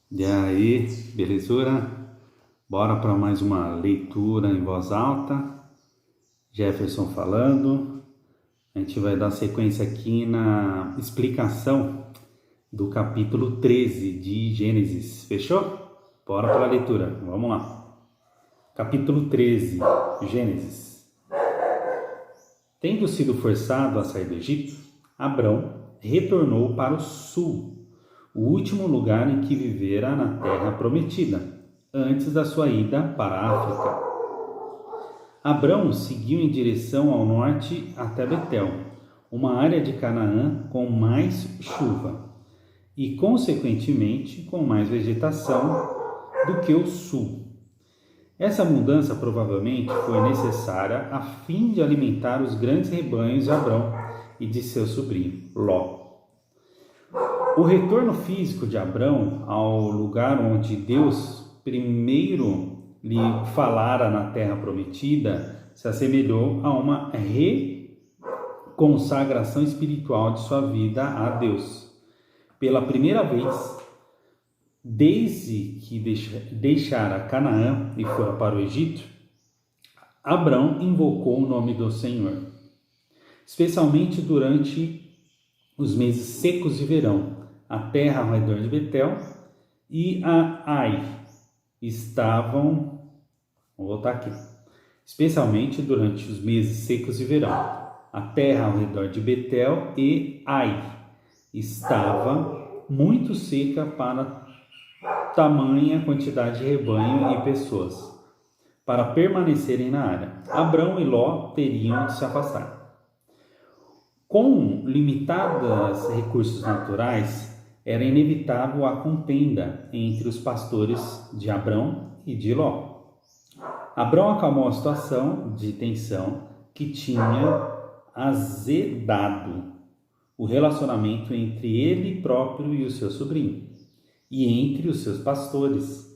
E aí, belezura? Bora para mais uma leitura em voz alta. Jefferson falando. A gente vai dar sequência aqui na explicação do capítulo 13 de Gênesis. Fechou? Bora para a leitura. Vamos lá. Capítulo 13, Gênesis. Tendo sido forçado a sair do Egito, Abrão retornou para o sul, o último lugar em que vivera na terra prometida, antes da sua ida para a África. Abrão seguiu em direção ao norte até Betel, uma área de Canaã com mais chuva e, consequentemente, com mais vegetação do que o sul. Essa mudança provavelmente foi necessária a fim de alimentar os grandes rebanhos de Abrão e de seu sobrinho, Ló. O retorno físico de Abrão ao lugar onde Deus primeiro lhe falara na terra prometida se assemelhou a uma reconsagração espiritual de sua vida a Deus. Pela primeira vez, desde que deixara Canaã e fora para o Egito, Abrão invocou o nome do Senhor, especialmente durante os meses secos de verão. A terra ao redor de Betel e a Ai estavam, vou voltar aqui, especialmente durante os meses secos de verão. A terra ao redor de Betel e Ai estava muito seca para tamanha quantidade de rebanho e pessoas para permanecerem na área. Abrão e Ló teriam de se afastar. Com limitados recursos naturais, era inevitável a contenda entre os pastores de Abrão e de Ló. Abrão acalmou a situação de tensão que tinha azedado o relacionamento entre ele próprio e o seu sobrinho, e entre os seus pastores.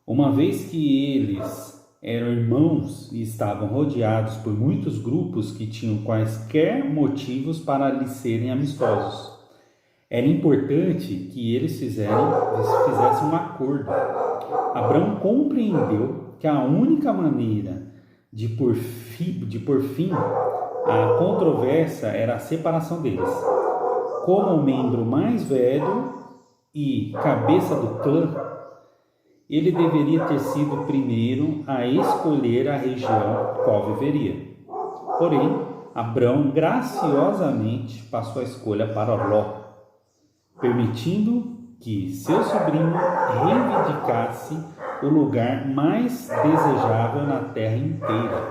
Uma vez que eles eram irmãos e estavam rodeados por muitos grupos que tinham quaisquer motivos para lhes serem amistosos, era importante que eles fizessem um acordo. Abrão compreendeu que a única maneira de pôr fim à controvérsia era a separação deles. Como o membro mais velho e cabeça do clã, ele deveria ter sido o primeiro a escolher a região qual viveria. Porém, Abrão graciosamente passou a escolha para Ló, permitindo que seu sobrinho reivindicasse o lugar mais desejável na terra inteira.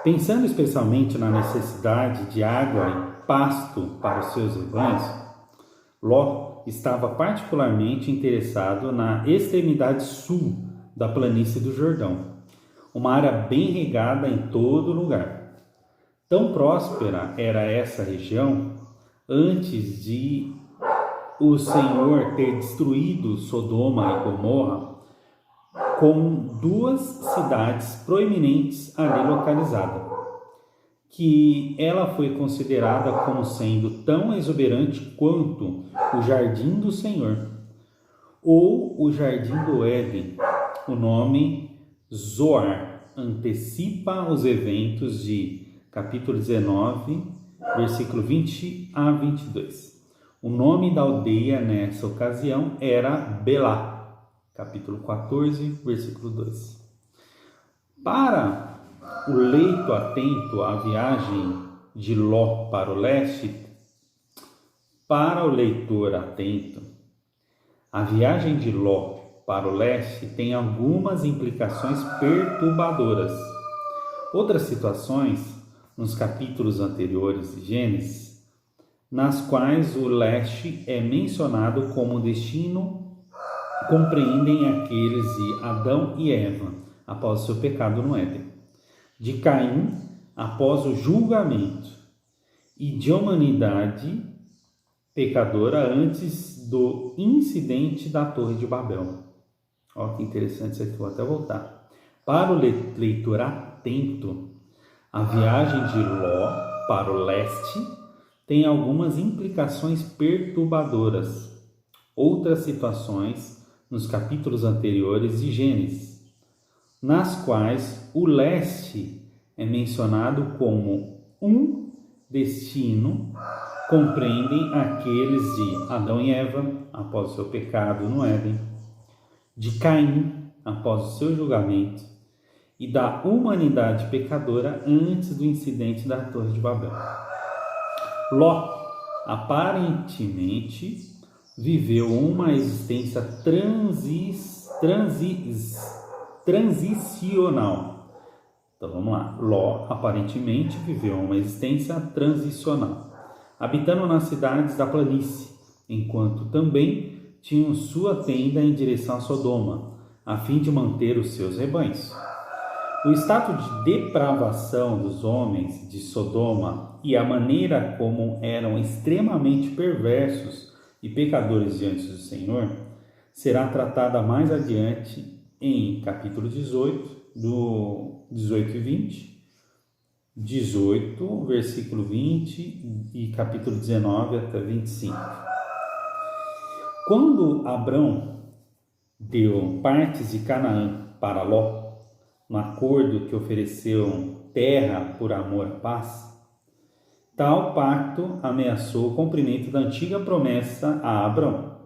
Pensando especialmente na necessidade de água e pasto para os seus rebanhos, Ló estava particularmente interessado na extremidade sul da planície do Jordão, uma área bem regada em todo lugar. Tão próspera era essa região antes de o Senhor ter destruído Sodoma e Gomorra, com duas cidades proeminentes ali localizadas, que ela foi considerada como sendo tão exuberante quanto o Jardim do Senhor, ou o Jardim do Éden. O nome Zoar antecipa os eventos de capítulo 19, versículo 20 a 22. O nome da aldeia nessa ocasião era Belá, capítulo 14, versículo 2. Para o leito atento à viagem de Ló para o leste, para o leitor atento, a viagem de Ló para o leste tem algumas implicações perturbadoras. Outras situações, nos capítulos anteriores de Gênesis, nas quais o leste é mencionado como destino, compreendem aqueles de Adão e Eva após o seu pecado no Éden, de Caim após o julgamento e de humanidade pecadora antes do incidente da Torre de Babel. Olha que interessante isso aqui, vou até voltar. Para o leitor atento, a viagem de Ló para o leste tem algumas implicações perturbadoras. Outras situações nos capítulos anteriores de Gênesis, nas quais o leste é mencionado como um destino, compreendem aqueles de Adão e Eva após o seu pecado no Éden, de Caim após o seu julgamento e da humanidade pecadora antes do incidente da Torre de Babel. Ló aparentemente viveu uma existência transicional. Então vamos lá. Ló aparentemente viveu uma existência transicional, habitando nas cidades da planície, enquanto também tinha sua tenda em direção a Sodoma, a fim de manter os seus rebanhos. O estado de depravação dos homens de Sodoma e a maneira como eram extremamente perversos e pecadores diante do Senhor será tratada mais adiante em capítulo 18, do 18 e 20, 18, versículo 20 e capítulo 19 até 25. Quando Abrão deu partes de Canaã para Ló, no acordo que ofereceu terra por amor à paz, tal pacto ameaçou o cumprimento da antiga promessa a Abrão.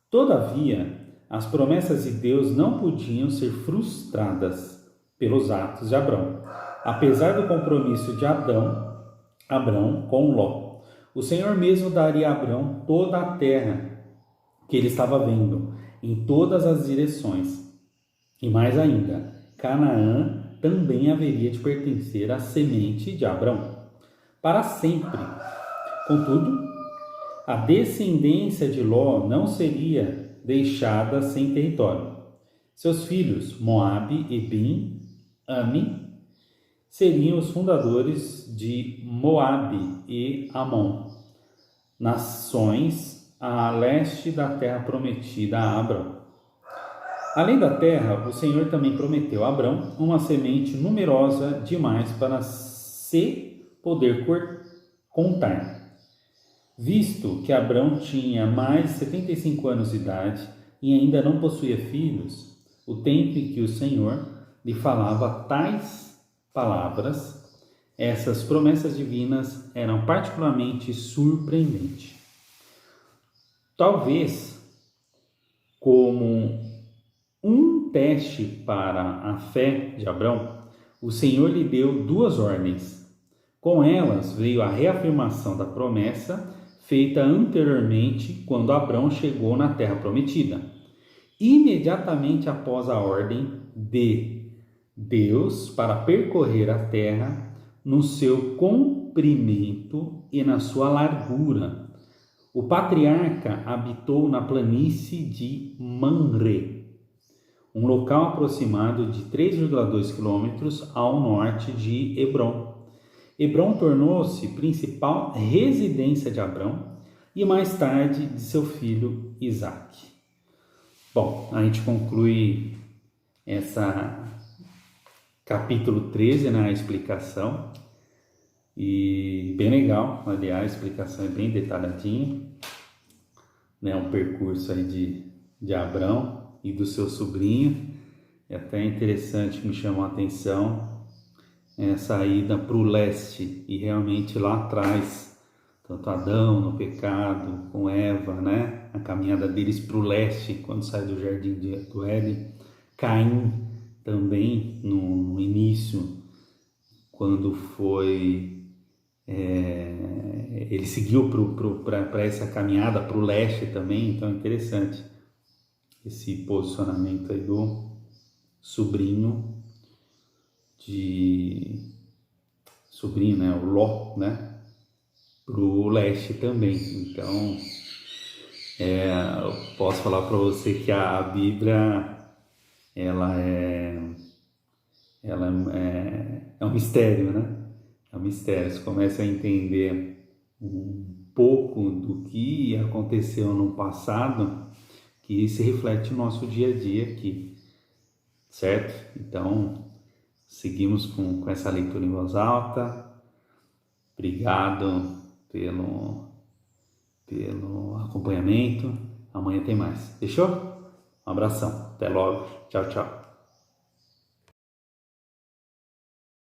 Todavia, as promessas de Deus não podiam ser frustradas pelos atos de Abrão, apesar do compromisso de Abrão com Ló. O Senhor mesmo daria a Abrão toda a terra que ele estava vendo, em todas as direções. E mais ainda, Canaã também haveria de pertencer à semente de Abrão, para sempre. Contudo, a descendência de Ló não seria deixada sem território. Seus filhos, Moabe, Ebim, Ami, seriam os fundadores de Moabe e Amon, nações a leste da terra prometida a Abrão. Além da terra, o Senhor também prometeu a Abrão uma semente numerosa demais para se poder contar. Visto que Abrão tinha mais de 75 anos de idade e ainda não possuía filhos, o tempo em que o Senhor lhe falava tais palavras, essas promessas divinas eram particularmente surpreendentes. Talvez como um teste para a fé de Abrão, o Senhor lhe deu duas ordens. Com elas veio a reafirmação da promessa feita anteriormente quando Abrão chegou na terra prometida. Imediatamente após a ordem de Deus para percorrer a terra no seu comprimento e na sua largura, o patriarca habitou na planície de Mamre, um local aproximado de 3,2 quilômetros ao norte de Hebrom. Hebrom tornou-se principal residência de Abrão e mais tarde de seu filho Isaque. Bom, a gente conclui essa capítulo 13 na explicação, e bem legal, aliás, a explicação é bem detalhadinha, né? Um percurso aí de Abrão e do seu sobrinho. É até interessante, me chamou a atenção essa ida para o leste, e realmente lá atrás, tanto Adão no pecado, com Eva, né? A caminhada deles para o leste, quando sai do jardim do Éden. Caim também no início, quando foi ele seguiu para essa caminhada para o leste também. Então é interessante esse posicionamento aí do sobrinho, né, o Ló, né, para o leste também. Então eu posso falar para você que a Bíblia ela é um mistério, né? É um mistério. Você começa a entender um pouco do que aconteceu no passado, que se reflete no nosso dia a dia aqui, certo? Então, seguimos com essa leitura em voz alta. Obrigado pelo acompanhamento. Amanhã tem mais. Fechou? Um abração. Até logo. Tchau, tchau.